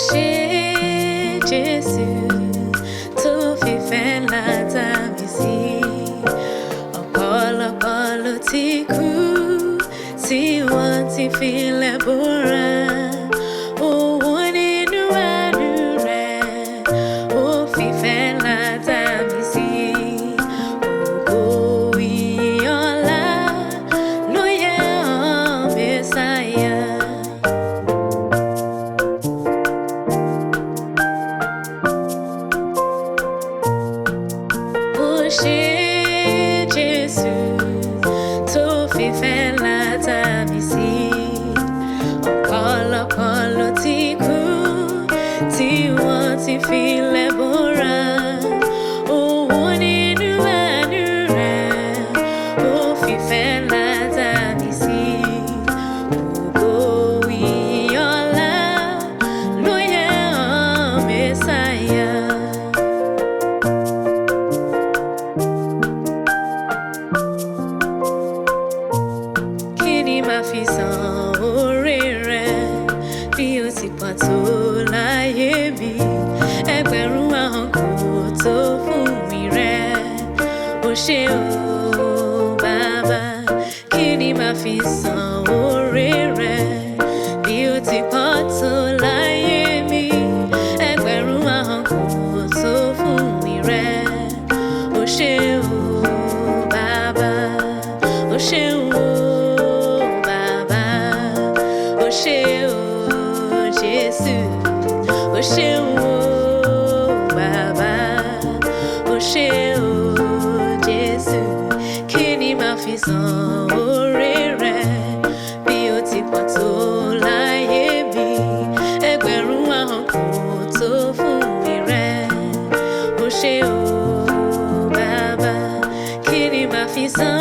Ṣé Jésù tó fìfẹ́ ńlá dá mi sí? Ọ̀pọ̀lọpọ̀ ló ti kú tí wọ́n ti filẹ̀ bora. Owó nínú àánú rẹ̀, ó fìfẹ́ ńlá dá mi sí. Ògo ìyìn ọlá ló yẹ ọ́ Mẹ́sáyà. Ṣé Jésù tó fìfẹ́ ńlá dá mi sí? Ọ̀pọ̀lọpọ̀ ló ti kú tí wọ́n ti filẹ̀ bora. Owó nínú àánú rẹ̀, ó fìfẹ́ ńlá dá mi sí. Ògo ìyìn ọlá ló yẹ ọ́ Mẹ́sáyà. Kini máa fi san oore rẹ̀ bí ó ti pọ̀ tó láyé mi? Ẹgbẹ̀rún ahọ́n kò tó fún mi rẹ̀. Ó ṣé o Bàbá. Kini máa fi san oore rẹ̀ bí ó ti pọ̀ tó láyé mi? Ẹgbẹ̀rún ahọ́n kò tó fún mi rẹ̀. Ó ṣé o Bàbá. Ó ṣé o. Ó ṣé o Jésù, ó ṣé o Bàbá, ó ṣé o Jésù. Kini máa fi san oore rẹ̀ bí ó ti pọ̀ tó láyé mi? Ẹgbẹ̀rún ahọ́n kò tó fún mi rẹ̀. Ó ṣé o Bàbá. Kini máa fi san